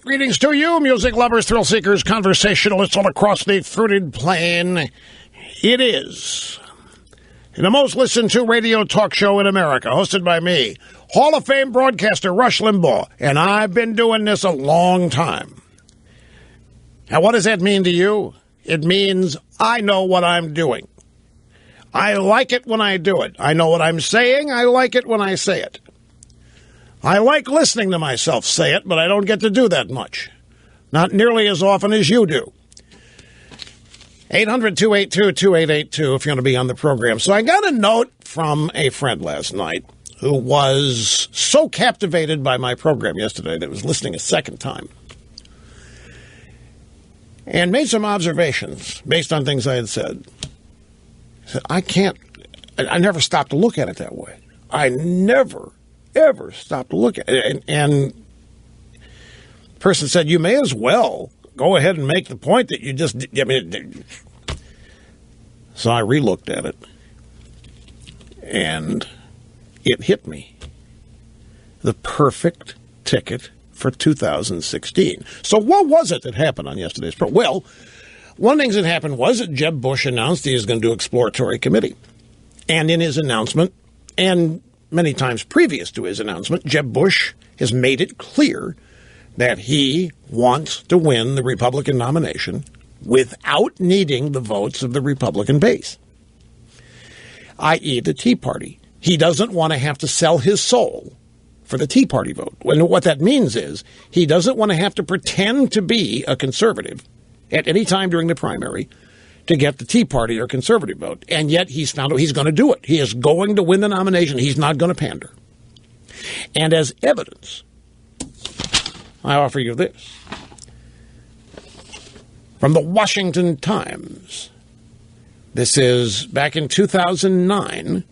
Greetings to you, music lovers, thrill seekers, conversationalists all across the fruited plain. It is the most listened to radio talk show in America, hosted by me, Hall of Fame broadcaster Rush Limbaugh, and I've been doing this a long time. Now, what does that mean to you? It means I know what I'm doing. I like it when I do it. I know what I'm saying. I like it when I say it. I like listening to myself say it, but I don't get to do that much. Not nearly as often as you do. 800-282-2882 if you want to be on the program. So I got a note from a friend last night who was so captivated by my program yesterday that was listening a second time. And made some observations based on things I had said. He said, I never stopped to look at it that way. I never, ever stopped to look at it. And the person said, you may as well go ahead and make the point that you just, so I re-looked at it. And it hit me. The perfect ticket for 2016. So what was it that happened on yesterday's program? Well, one of the things that happened was that Jeb Bush announced he was going to do exploratory committee. And in his announcement, and many times previous to his announcement, Jeb Bush has made it clear that he wants to win the Republican nomination without needing the votes of the Republican base, i.e. the Tea Party. He doesn't want to have to sell his soul for the Tea Party vote. And what that means is he doesn't want to have to pretend to be a conservative at any time during the primary to get the Tea Party or conservative vote. And yet he's found out he's going to do it. He is going to win the nomination. He's not going to pander. And as evidence, I offer you this. From the Washington Times. This is back in 2009.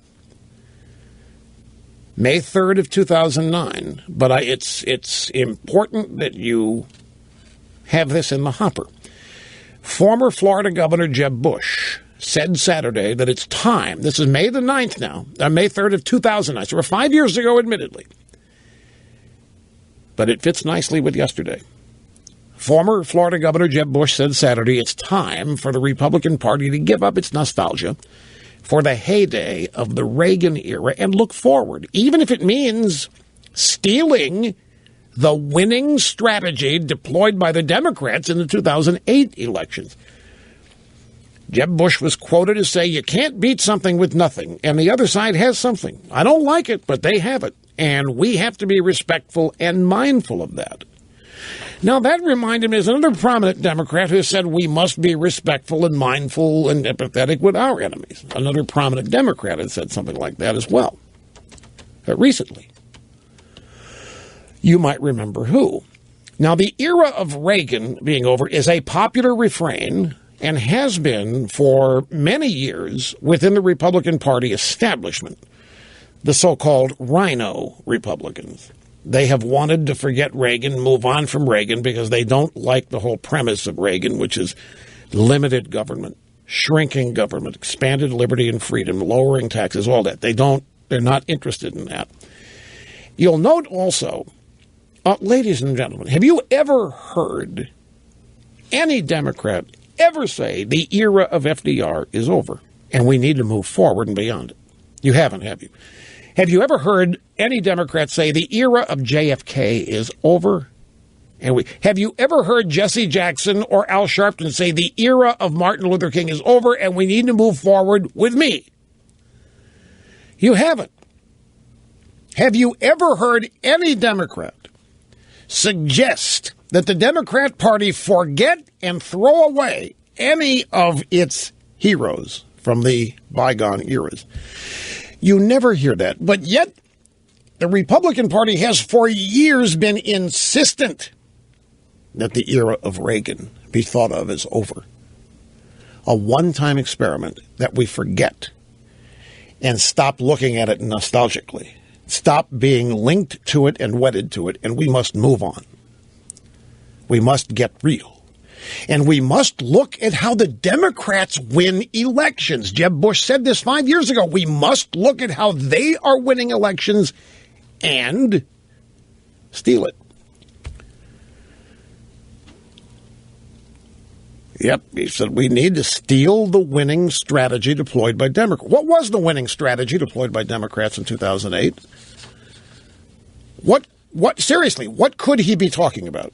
May 3rd of 2009, but it's important that you have this in the hopper. Former Florida Governor Jeb Bush said Saturday that it's time, this is May the 9th now, May 3rd of 2009, so we're 5 years ago admittedly, but it fits nicely with yesterday. Former Florida Governor Jeb Bush said Saturday it's time for the Republican Party to give up its nostalgia for the heyday of the Reagan era and look forward, even if it means stealing the winning strategy deployed by the Democrats in the 2008 elections. Jeb Bush was quoted as saying, you can't beat something with nothing, and the other side has something. I don't like it, but they have it, and we have to be respectful and mindful of that. Now, that reminded me of another prominent Democrat who said we must be respectful and mindful and empathetic with our enemies. Another prominent Democrat had said something like that as well. Recently. You might remember who. Now, the era of Reagan being over is a popular refrain and has been for many years within the Republican Party establishment, the so-called Rhino Republicans. They have wanted to forget Reagan, move on from Reagan, because they don't like the whole premise of Reagan, which is limited government, shrinking government, expanded liberty and freedom, lowering taxes, all that. They're not interested in that. You'll note also, ladies and gentlemen, have you ever heard any Democrat ever say the era of FDR is over and we need to move forward and beyond it? You haven't, have you? Have you ever heard any Democrat say the era of JFK is over? Have you ever heard Jesse Jackson or Al Sharpton say the era of Martin Luther King is over and we need to move forward with me? You haven't. Have you ever heard any Democrat suggest that the Democrat Party forget and throw away any of its heroes from the bygone eras? You never hear that. But yet, the Republican Party has for years been insistent that the era of Reagan be thought of as over. A one-time experiment that we forget and stop looking at it nostalgically. Stop being linked to it and wedded to it, and we must move on. We must get real. And we must look at how the Democrats win elections. Jeb Bush said this 5 years ago. We must look at how they are winning elections and steal it. Yep, he said we need to steal the winning strategy deployed by Democrats. What was the winning strategy deployed by Democrats in 2008? Seriously, what could he be talking about?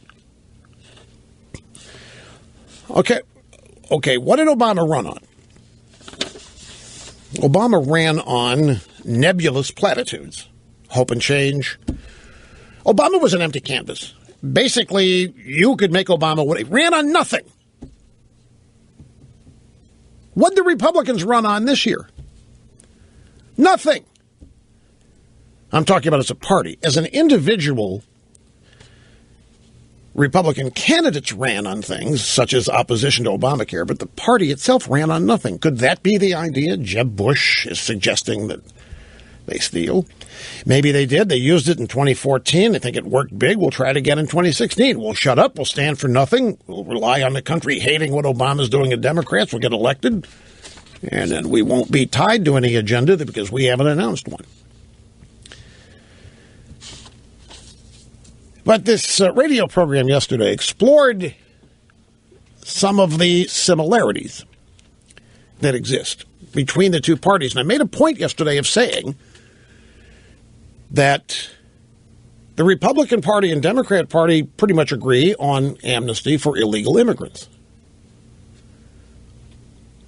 Okay, what did Obama run on? Obama ran on nebulous platitudes. Hope and change. Obama was an empty canvas. Basically, you could make Obama what he ran on nothing. What did the Republicans run on this year? Nothing. I'm talking about as a party. As an individual, Republican candidates ran on things such as opposition to Obamacare, but the party itself ran on nothing. Could that be the idea? Jeb Bush is suggesting that they steal. Maybe they did. They used it in 2014. They think it worked big. We'll try it again in 2016. We'll shut up. We'll stand for nothing. We'll rely on the country hating what Obama's doing and Democrats. We'll get elected. And then we won't be tied to any agenda because we haven't announced one. But this radio program yesterday explored some of the similarities that exist between the two parties. And I made a point yesterday of saying that the Republican Party and Democrat Party pretty much agree on amnesty for illegal immigrants.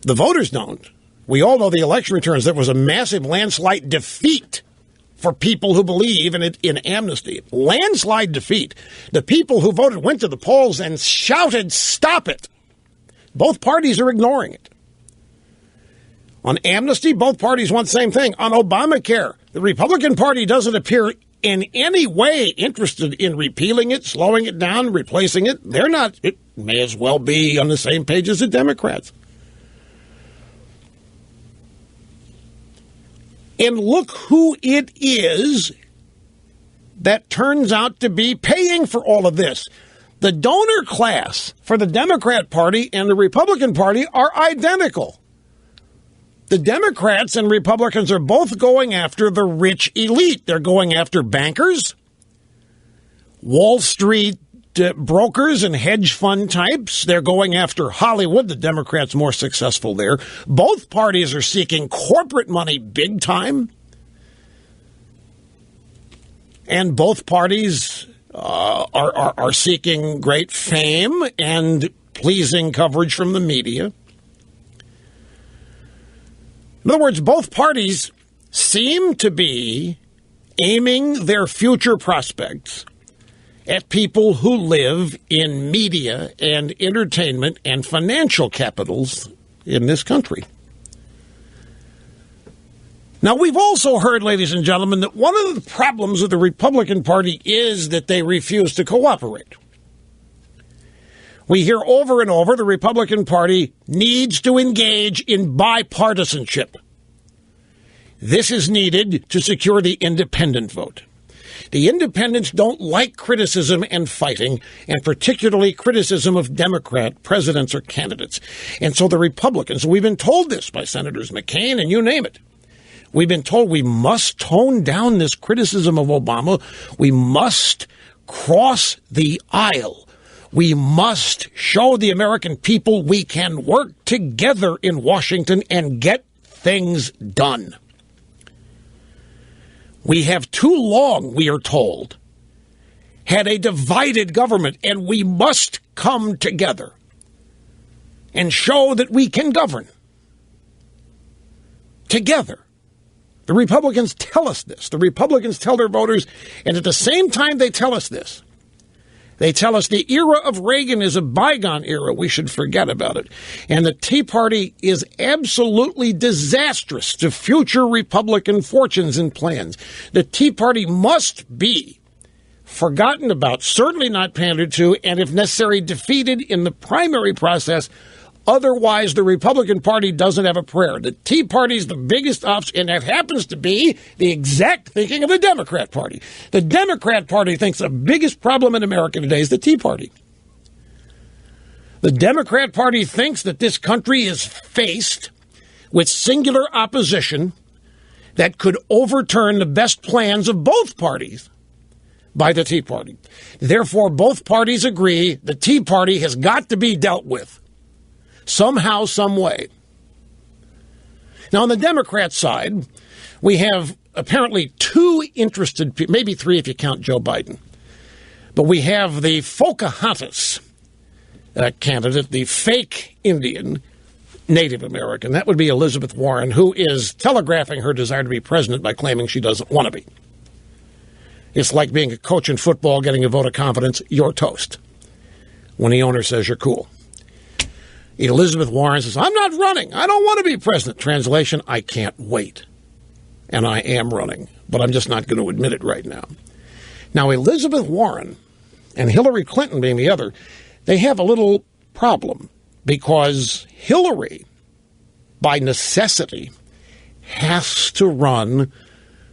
The voters don't. We all know the election returns. There was a massive landslide defeat for people who believe in amnesty. Landslide defeat. The people who voted went to the polls and shouted, "Stop it." Both parties are ignoring it. On amnesty, both parties want the same thing. On Obamacare, the Republican Party doesn't appear in any way interested in repealing it, slowing it down, replacing it. They're not. It may as well be on the same page as the Democrats. And look who it is that turns out to be paying for all of this. The donor class for the Democrat Party and the Republican Party are identical. The Democrats and Republicans are both going after the rich elite. They're going after bankers, Wall Street brokers and hedge fund types. They're going after Hollywood. The Democrats more successful there. Both parties are seeking corporate money big time. And both parties are seeking great fame and pleasing coverage from the media. In other words, both parties seem to be aiming their future prospects at people who live in media and entertainment and financial capitals in this country. Now, we've also heard, ladies and gentlemen, that one of the problems with the Republican Party is that they refuse to cooperate. We hear over and over the Republican Party needs to engage in bipartisanship. This is needed to secure the independent vote. The independents don't like criticism and fighting, and particularly criticism of Democrat presidents or candidates. And so the Republicans, we've been told this by Senators McCain and you name it. We've been told we must tone down this criticism of Obama. We must cross the aisle. We must show the American people we can work together in Washington and get things done. We have too long, we are told, had a divided government, and we must come together and show that we can govern together. The Republicans tell us this. The Republicans tell their voters, and at the same time they tell us this, they tell us the era of Reagan is a bygone era. We should forget about it. And the Tea Party is absolutely disastrous to future Republican fortunes and plans. The Tea Party must be forgotten about, certainly not pandered to, and if necessary, defeated in the primary process. Otherwise, the Republican Party doesn't have a prayer. The Tea Party is the biggest option, and that happens to be the exact thinking of the Democrat Party. The Democrat Party thinks the biggest problem in America today is the Tea Party. The Democrat Party thinks that this country is faced with singular opposition that could overturn the best plans of both parties by the Tea Party. Therefore, both parties agree the Tea Party has got to be dealt with. somehow, some way. Now, on the Democrat side, we have apparently two interested people, maybe three if you count Joe Biden. But we have the Pocahontas candidate, the fake Indian, Native American. That would be Elizabeth Warren, who is telegraphing her desire to be president by claiming she doesn't want to be. It's like being a coach in football, getting a vote of confidence. You're toast when the owner says you're cool. Elizabeth Warren says, I'm not running. I don't want to be president. Translation, I can't wait. And I am running, but I'm just not going to admit it right now. Now, Elizabeth Warren and Hillary Clinton being the other, they have a little problem because Hillary, by necessity, has to run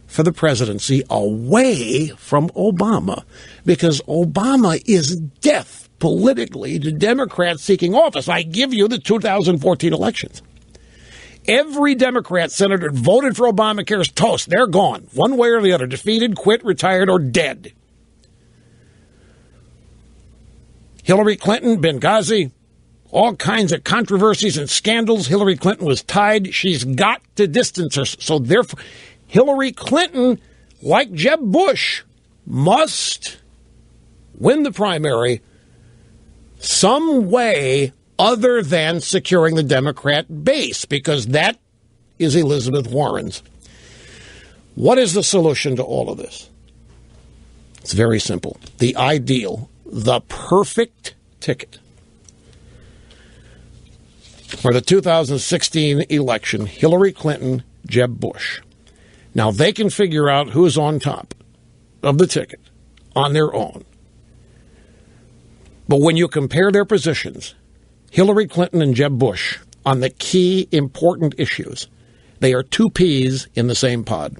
for the presidency away from Obama because Obama is death politically to Democrats seeking office. I give you the 2014 elections. Every Democrat senator voted for Obamacare is toast. They're gone, one way or the other, defeated, quit, retired, or dead. Hillary Clinton, Benghazi, all kinds of controversies and scandals. Hillary Clinton was tied. She's got to distance her. So therefore, Hillary Clinton, like Jeb Bush, must win the primary some way other than securing the Democrat base, because that is Elizabeth Warren's. What is the solution to all of this? It's very simple. The ideal, the perfect ticket for the 2016 election, Hillary Clinton, Jeb Bush. Now, they can figure out who's on top of the ticket on their own. But when you compare their positions, Hillary Clinton and Jeb Bush, on the key important issues, they are two peas in the same pod.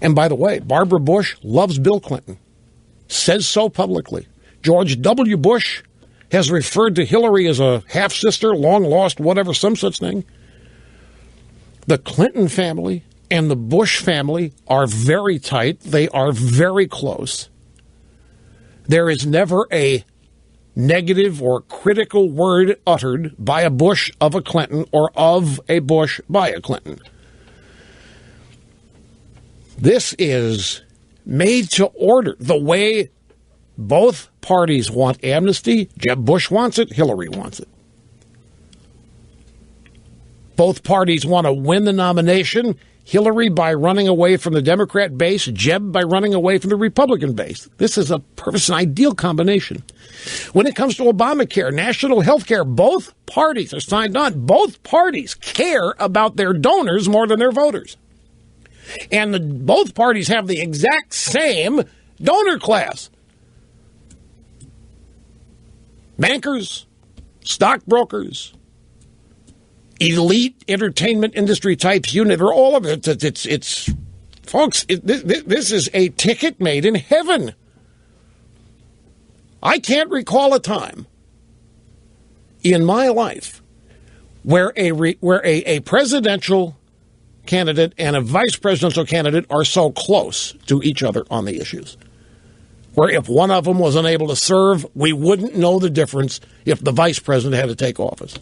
And by the way, Barbara Bush loves Bill Clinton, says so publicly. George W. Bush has referred to Hillary as a half-sister, long-lost, whatever, some such thing. The Clinton family and the Bush family are very tight. They are very close. There is never a negative or critical word uttered by a Bush of a Clinton or of a Bush by a Clinton. This is made to order the way both parties want amnesty. Jeb Bush wants it. Hillary wants it. Both parties want to win the nomination. Hillary by running away from the Democrat base, Jeb by running away from the Republican base. This is an ideal combination. When it comes to Obamacare, national health care, both parties are signed on. Both parties care about their donors more than their voters. And both parties have the exact same donor class. Bankers, stockbrokers, elite entertainment industry types, unit, or all of it. It's folks, this is a ticket made in heaven. I can't recall a time in my life where a presidential candidate and a vice presidential candidate are so close to each other on the issues. Where if one of them was unable to serve, we wouldn't know the difference if the vice president had to take office.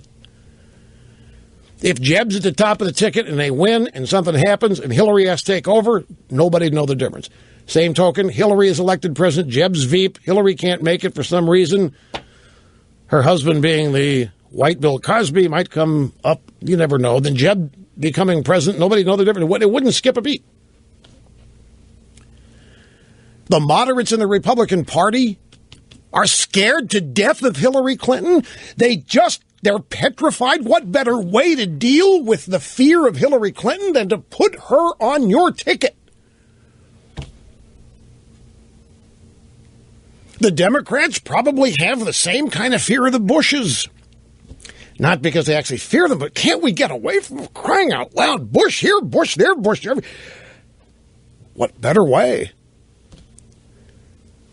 If Jeb's at the top of the ticket and they win and something happens and Hillary has to take over, nobody'd know the difference. Same token, Hillary is elected president, Jeb's Veep, Hillary can't make it for some reason. Her husband being the white Bill Cosby might come up, you never know. Then Jeb becoming president, nobody'd know the difference. It wouldn't skip a beat. The moderates in the Republican Party are scared to death of Hillary Clinton. They're petrified. What better way to deal with the fear of Hillary Clinton than to put her on your ticket? The Democrats probably have the same kind of fear of the Bushes. Not because they actually fear them, but can't we get away from them? Crying out loud? Bush here, Bush there, Bush there. What better way?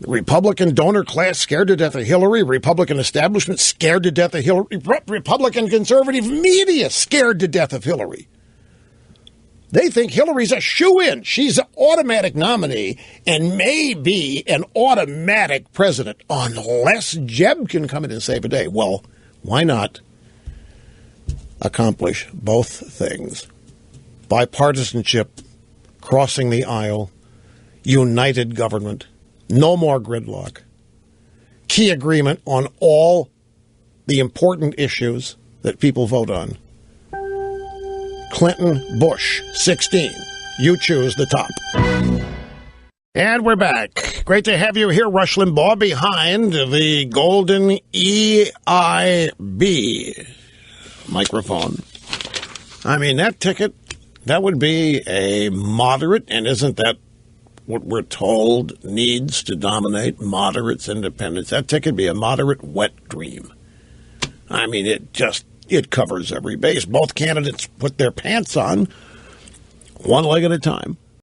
The Republican donor class scared to death of Hillary. Republican establishment scared to death of Hillary. Republican conservative media scared to death of Hillary. They think Hillary's a shoo-in. She's an automatic nominee and may be an automatic president unless Jeb can come in and save a day. Well, why not accomplish both things. Bipartisanship, crossing the aisle, united government, no more gridlock, key agreement on all the important issues that people vote on. Clinton, Bush, 16. You choose the top. And we're back. Great to have you here, Rush Limbaugh, behind the golden EIB microphone. I mean, that ticket, that would be a moderate, and isn't that what we're told needs to dominate moderates' independence? That ticket would be a moderate wet dream. I mean, it covers every base. Both candidates put their pants on one leg at a time.